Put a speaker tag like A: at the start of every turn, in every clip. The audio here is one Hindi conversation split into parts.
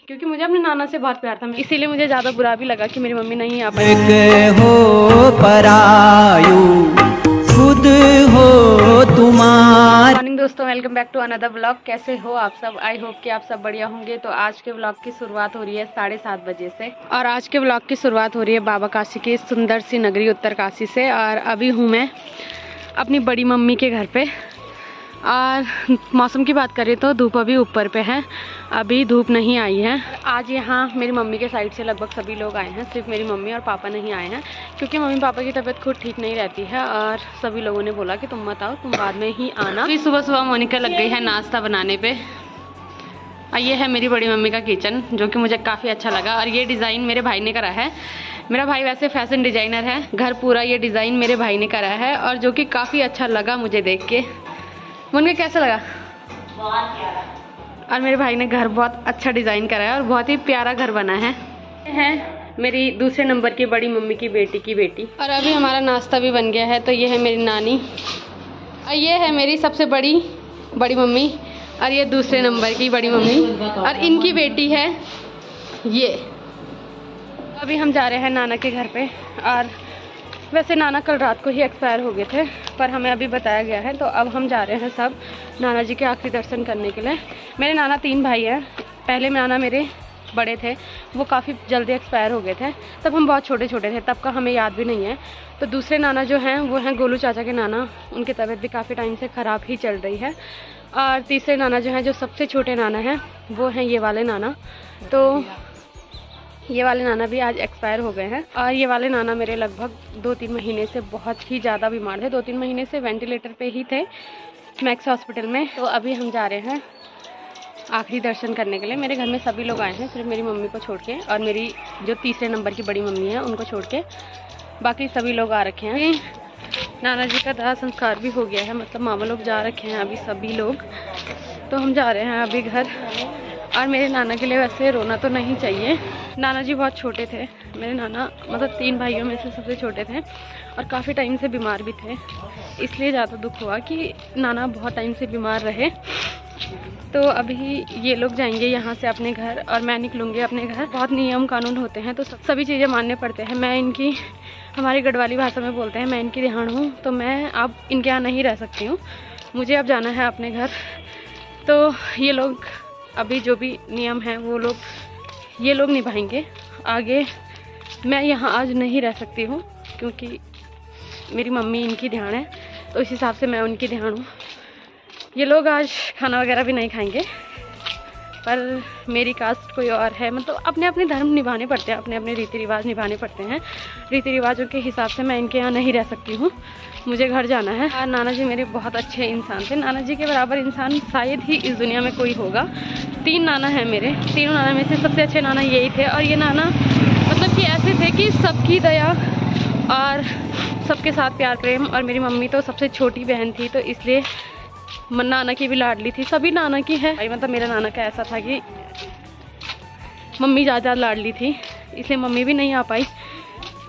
A: क्योंकि मुझे अपने नाना से बहुत प्यार था, इसीलिए मुझे ज़्यादा बुरा भी लगा कि मेरी मम्मी नहीं आ पाई। खुद हो तुम्हारे। मॉर्निंग दोस्तों, welcome back to another vlog. कैसे हो आप सब? आई होप कि आप सब बढ़िया होंगे। तो आज के व्लॉग की शुरुआत हो रही है 7:30 बजे से, और आज के व्लॉग की शुरुआत हो रही है बाबा काशी की सुंदर सी नगरी उत्तरकाशी से। और अभी हूँ मैं अपनी बड़ी मम्मी के घर पे। और मौसम की बात करें तो धूप अभी ऊपर पे है, अभी धूप नहीं आई है। आज यहाँ मेरी मम्मी के साइड से लगभग सभी लोग आए हैं, सिर्फ मेरी मम्मी और पापा नहीं आए हैं, क्योंकि मम्मी पापा की तबीयत खुद ठीक नहीं रहती है। और सभी लोगों ने बोला कि तुम मत आओ, तुम बाद में ही आना। अभी सुबह सुबह मोनिका लग गई है नाश्ता बनाने पे। और ये है मेरी बड़ी मम्मी का किचन, जो कि मुझे काफ़ी अच्छा लगा। और ये डिज़ाइन मेरे भाई ने करा है। मेरा भाई वैसे फैशन डिज़ाइनर है, घर पूरा ये डिज़ाइन मेरे भाई ने करा है, और जो कि काफ़ी अच्छा लगा मुझे देख के। मुझे कैसा लगा? बहुत प्यारा। और मेरे भाई ने घर बहुत अच्छा डिज़ाइन करा है और बहुत ही प्यारा घर बना है मेरी दूसरे नंबर की बड़ी मम्मी की बेटी की बेटी। और अभी हमारा नाश्ता भी बन गया है। तो ये है मेरी नानी, और ये है मेरी सबसे बड़ी मम्मी, और ये दूसरे नंबर की बड़ी मम्मी, और इनकी बेटी है ये। अभी हम जा रहे हैं नाना के घर पे। और वैसे नाना कल रात को ही एक्सपायर हो गए थे, पर हमें अभी बताया गया है। तो अब हम जा रहे हैं सब नाना जी के आखिरी दर्शन करने के लिए। मेरे नाना 3 भाई हैं। पहले नाना मेरे बड़े थे, वो काफ़ी जल्दी एक्सपायर हो गए थे, तब हम बहुत छोटे छोटे थे, तब का हमें याद भी नहीं है। तो दूसरे नाना जो हैं वो हैं गोलू चाचा के नाना, उनकी तबीयत भी काफ़ी टाइम से ख़राब ही चल रही है। और तीसरे नाना जो हैं, जो सबसे छोटे नाना हैं, वो हैं ये वाले नाना। तो ये वाले नाना भी आज एक्सपायर हो गए हैं। और ये वाले नाना मेरे लगभग 2-3 महीने से बहुत ही ज़्यादा बीमार थे, 2-3 महीने से वेंटिलेटर पे ही थे मैक्स हॉस्पिटल में। तो अभी हम जा रहे हैं आखिरी दर्शन करने के लिए। मेरे घर में सभी लोग आए हैं, सिर्फ मेरी मम्मी को छोड़ के, और मेरी जो तीसरे नंबर की बड़ी मम्मी है उनको छोड़ के बाकी सभी लोग आ रखे हैं। नाना जी का दाह संस्कार भी हो गया है, मतलब मामा लोग जा रखे हैं अभी सभी लोग। तो हम जा रहे हैं अभी घर। और मेरे नाना के लिए वैसे रोना तो नहीं चाहिए, नाना जी बहुत छोटे थे। मेरे नाना मतलब 3 भाइयों में से सबसे छोटे थे, और काफ़ी टाइम से बीमार भी थे, इसलिए ज़्यादा दुख हुआ कि नाना बहुत टाइम से बीमार रहे। तो अभी ये लोग जाएंगे यहाँ से अपने घर, और मैं निकलूँगी अपने घर। बहुत नियम कानून होते हैं, तो सभी चीज़ें मानने पड़ते हैं। मैं इनकी, हमारी गढ़वाली भाषा में बोलते हैं, मैं इनकी ध्यान हूँ, तो मैं अब इनके यहाँ नहीं रह सकती हूँ, मुझे अब जाना है अपने घर। तो ये लोग अभी जो भी नियम हैं वो ये लोग निभाएंगे आगे। मैं यहाँ आज नहीं रह सकती हूँ, क्योंकि मेरी मम्मी इनकी ध्यान है, तो इस हिसाब से मैं उनकी ध्यान हूँ। ये लोग आज खाना वगैरह भी नहीं खाएंगे, पर मेरी कास्ट कोई और है, मतलब अपने अपने धर्म निभाने पड़ते हैं, अपने अपने रीति रिवाज निभाने पड़ते हैं। रीति रिवाजों के हिसाब से मैं इनके यहाँ नहीं रह सकती हूँ, मुझे घर जाना है। और नाना जी मेरे बहुत अच्छे इंसान थे, नाना जी के बराबर इंसान शायद ही इस दुनिया में कोई होगा। 3 नाना हैं मेरे, तीनों नाना में से सबसे अच्छे नाना यही थे। और ये नाना मतलब कि ऐसे थे कि सबकी दया और सबके साथ प्यार प्रेम। और मेरी मम्मी तो सबसे छोटी बहन थी, तो इसलिए नाना की भी लाडली थी, सभी नाना की है। मतलब मेरा नाना का ऐसा था कि मम्मी ज़्यादा लाडली थी, इसलिए मम्मी भी नहीं आ पाई।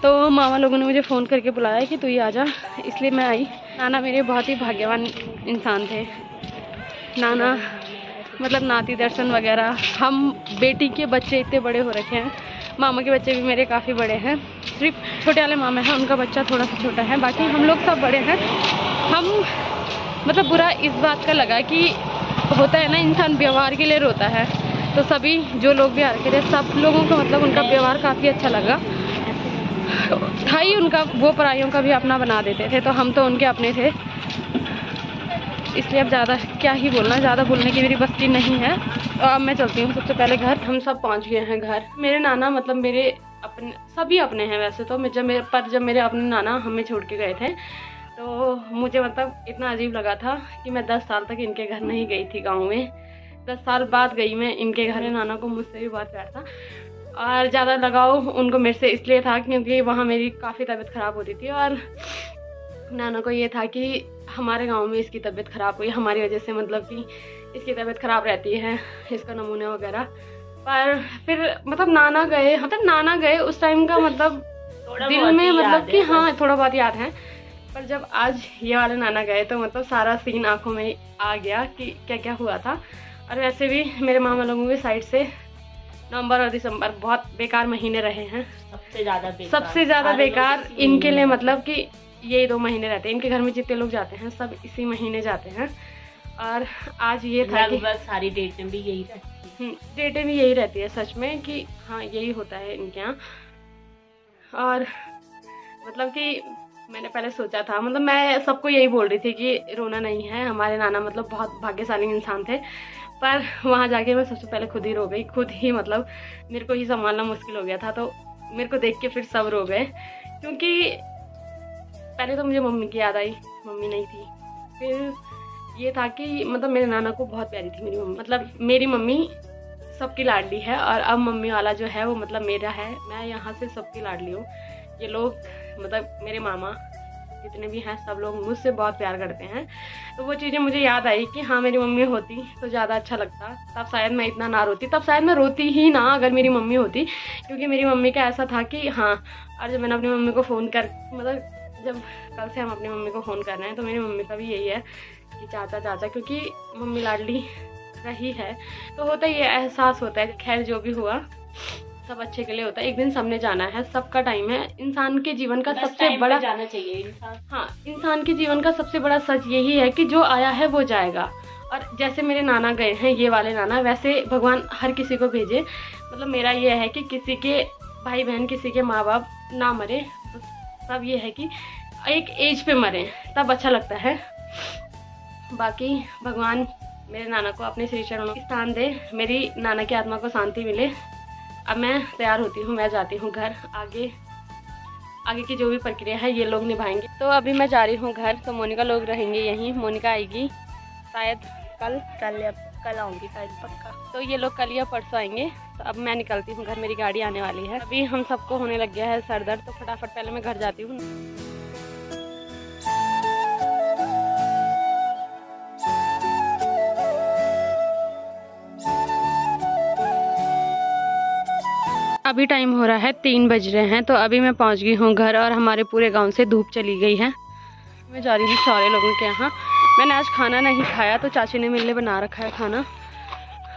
A: तो मामा लोगों ने मुझे फ़ोन करके बुलाया कि तू ही आ जा, इसलिए मैं आई। नाना मेरे बहुत ही भाग्यवान इंसान थे। नाना मतलब नाती दर्शन वगैरह, हम बेटी के बच्चे इतने बड़े हो रखे हैं। मामा के बच्चे भी मेरे काफ़ी बड़े हैं, सिर्फ छोटे वाले मामा हैं उनका बच्चा थोड़ा सा छोटा है, बाकी हम लोग सब बड़े हैं। हम मतलब बुरा इस बात का लगा कि होता है ना, इंसान व्यवहार के लिए रोता है, तो सभी जो लोग भी आ रखे थे सब लोगों को मतलब उनका व्यवहार काफ़ी अच्छा लगा था ही उनका। वो पराइयों का भी अपना बना देते थे, तो हम तो उनके अपने थे, इसलिए अब ज़्यादा क्या ही बोलना, ज़्यादा बोलने की मेरी बस्ती नहीं है। तो अब मैं चलती हूँ सबसे पहले घर। हम सब पहुँच गए हैं घर। मेरे नाना मतलब मेरे अपने सभी अपने हैं वैसे तो, जब मेरे अपने नाना हमें छोड़ के गए थे, तो मुझे मतलब इतना अजीब लगा था कि मैं 10 साल तक इनके घर नहीं गई थी गाँव में। 10 साल बाद गई मैं इनके घर। नाना को मुझसे भी बहुत प्यार था, और ज़्यादा लगाव उनको मेरे से इसलिए था क्योंकि वहाँ मेरी काफ़ी तबीयत ख़राब होती थी, और नाना को ये था कि हमारे गांव में इसकी तबीयत ख़राब हुई हमारी वजह से, मतलब कि इसकी तबीयत ख़राब रहती है, इसका नमूने वगैरह। पर फिर मतलब नाना गए उस टाइम का मतलब दिल में मतलब कि हाँ थोड़ा बहुत याद है। पर जब आज ये वाले नाना गए तो मतलब सारा सीन आंखों में आ गया कि क्या क्या हुआ था। और वैसे भी मेरे मामा लोगों की साइड से नवंबर और दिसंबर बहुत बेकार महीने रहे हैं,
B: सबसे ज़्यादा
A: बेकार इनके लिए। मतलब कि ये 2 महीने रहते हैं, इनके घर में जितने लोग जाते हैं सब इसी महीने जाते हैं। और आज ये था कि
B: सारी डेटें भी यही रहती हैं,
A: डेटें भी यही रहती है सच में कि हाँ यही होता है इनके यहाँ। और मतलब कि मैंने पहले सोचा था, मतलब मैं सबको यही बोल रही थी कि रोना नहीं है, हमारे नाना मतलब बहुत भाग्यशाली इंसान थे। पर वहाँ जाके मैं सबसे पहले खुद ही रो गई, खुद ही मतलब मेरे को ही संभालना मुश्किल हो गया था। तो मेरे को देख के फिर सब रो गए, क्योंकि पहले तो मुझे मम्मी की याद आई, मम्मी नहीं थी। फिर ये था कि मतलब मेरे नाना को बहुत प्यारी थी मेरी मम्मी, मतलब मेरी मम्मी सबकी लाडली है। और अब मम्मी वाला जो है वो मतलब मेरा है, मैं यहाँ से सबकी लाडली हूँ। ये लोग मतलब मेरे मामा जितने भी हैं सब लोग मुझसे बहुत प्यार करते हैं। तो वो चीज़ें मुझे याद आई कि हाँ मेरी मम्मी होती तो ज़्यादा अच्छा लगता, तब शायद मैं इतना ना रोती, तब शायद मैं रोती ही ना अगर मेरी मम्मी होती। क्योंकि मेरी मम्मी का ऐसा था कि हाँ, और जब मैंने अपनी मम्मी को फ़ोन कर, मतलब जब कल से हम अपनी मम्मी को फ़ोन कर रहे हैं तो मेरी मम्मी का भी यही है कि चाचा चाचा, क्योंकि मम्मी लाडली रही है तो होता ही एहसास होता है। खैर जो भी हुआ सब अच्छे के लिए होता है, एक दिन सबने जाना है, सबका टाइम है। इंसान के जीवन का सबसे बड़ा
B: जाना चाहिए इंसान।
A: हाँ, इंसान के जीवन का सबसे बड़ा सच यही है कि जो आया है वो जाएगा। और जैसे मेरे नाना गए हैं, ये वाले नाना, वैसे भगवान हर किसी को भेजे। मतलब मेरा ये है कि किसी के भाई बहन, किसी के माँ बाप ना मरे, तो सब ये है कि एक एज पे मरे तब अच्छा लगता है। बाकी भगवान मेरे नाना को अपने श्री चरणों में स्थान दे, मेरी नाना की आत्मा को शांति मिले। अब मैं तैयार होती हूँ, मैं जाती हूँ घर। आगे की जो भी प्रक्रिया है ये लोग निभाएंगे। तो अभी मैं जा रही हूँ घर, तो मोनिका लोग रहेंगे यहीं। मोनिका आएगी शायद कल आऊँगी शायद पक्का, तो ये लोग कल या परसों आएंगे। तो अब मैं निकलती हूँ घर, मेरी गाड़ी आने वाली है। अभी हम सबको होने लग गया है सर दर्द, तो फटाफट पहले मैं घर जाती हूँ। अभी टाइम हो रहा है 3 बज रहे हैं, तो अभी मैं पहुंच गई हूं घर और हमारे पूरे गांव से धूप चली गई है। मैं जा रही हूँ सारे लोगों के यहाँ। मैंने आज खाना नहीं खाया, तो चाची ने मेरे लिए बना रखा है खाना।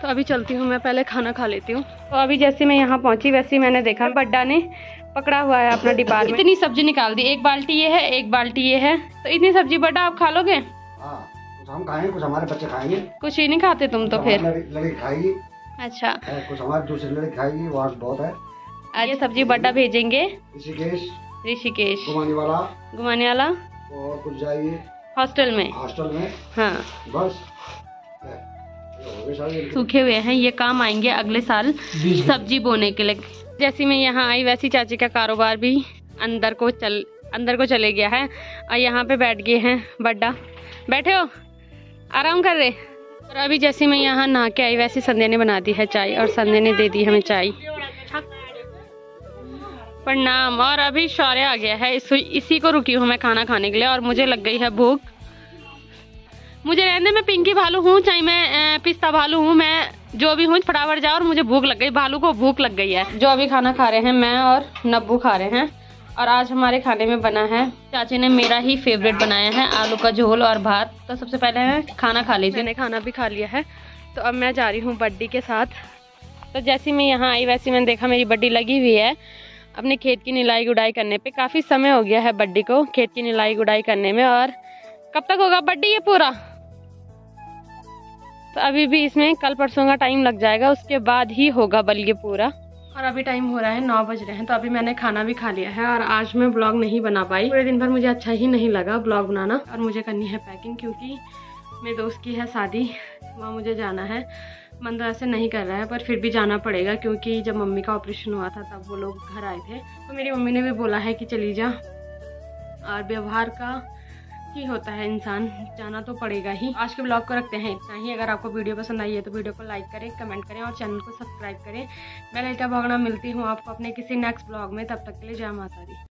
A: तो अभी चलती हूँ, मैं पहले खाना खा लेती हूँ। तो अभी जैसे मैं यहाँ पहुँची वैसे ही मैंने देखा बड्डा ने पकड़ा हुआ है अपना डिपार्टमेंट। इतनी सब्जी निकाल दी, 1 बाल्टी ये है 1 बाल्टी ये है। तो इतनी सब्जी बड्डा आप खा लोगे?
C: कुछ हम खाएंगे, कुछ हमारे बच्चे खाएंगे।
A: कुछ ही नहीं खाते तुम तो फिर?
C: लड़की खाएगी।
A: अच्छा,
C: कुछ हमारी दूसरी लड़की खाएगी, वहाँ बहुत है।
A: ये सब्जी बड्डा भेजेंगे
C: ऋषिकेश घुमाने वाला, और कुछ जाएगी हॉस्टल में।
A: हाँ,
C: बस
A: सूखे हुए हैं, ये काम आएंगे अगले साल सब्जी बोने के लिए। जैसी मैं यहाँ आई वैसी चाची का कारोबार भी अंदर को चले गया है। और यहाँ पे बैठ गए हैं बड्डा। बैठे हो, आराम कर रहे। और अभी जैसे मैं यहाँ नहा के आई वैसे संध्या ने बना दी है चाय, और संध्या ने दे दी हमें चाय। प्रणाम। और अभी शौर्य आ गया है, इसी को रुकी हूँ मैं खाना खाने के लिए, और मुझे लग गई है भूख। मुझे रहने में पिंकी भालू हूँ चाहे मैं पिस्ता भालू हूँ, मैं जो भी हूँ फटाफट जाओ। और मुझे भूख लग गई, भालू को भूख लग गई है। जो अभी खाना खा रहे हैं मैं और नब्बू खा रहे हैं। और आज हमारे खाने में बना है, चाची ने मेरा ही फेवरेट बनाया है, आलू का झोल और भात। तो सबसे पहले मैं खाना खा ली थी, मैंने खाना भी खा लिया है। तो अब मैं जा रही हूँ बड्डी के साथ। तो जैसे मैं यहाँ आई वैसे मैंने देखा मेरी बड्डी लगी हुई है अपने खेत की निलाई गुड़ाई करने पे। काफ़ी समय हो गया है बड्डी को खेत की निलाई गुड़ाई करने में। और कब तक होगा बड्डी ये पूरा? तो अभी भी इसमें कल परसों का टाइम लग जाएगा, उसके बाद ही होगा बल्कि पूरा। और अभी टाइम हो रहा है 9 बज रहे हैं। तो अभी मैंने खाना भी खा लिया है। और आज मैं ब्लॉग नहीं बना पाई, पूरे दिन भर मुझे अच्छा ही नहीं लगा ब्लॉग बनाना। और मुझे करनी है पैकिंग, क्योंकि मेरे दोस्त की है शादी, वहाँ मुझे जाना है। मन तो ऐसे नहीं कर रहा है पर फिर भी जाना पड़ेगा, क्योंकि जब मम्मी का ऑपरेशन हुआ था तब वो लोग घर आए थे। तो मेरी मम्मी ने भी बोला है कि चली जा। और व्यवहार का ही होता है, इंसान जाना तो पड़ेगा ही। आज के ब्लॉग को रखते हैं इतना ही। अगर आपको वीडियो पसंद आई है तो वीडियो को लाइक करें, कमेंट करें और चैनल को सब्सक्राइब करें। मैं ललिता भागना मिलती हूँ आपको अपने किसी नेक्स्ट ब्लॉग में। तब तक के लिए जय माता दी।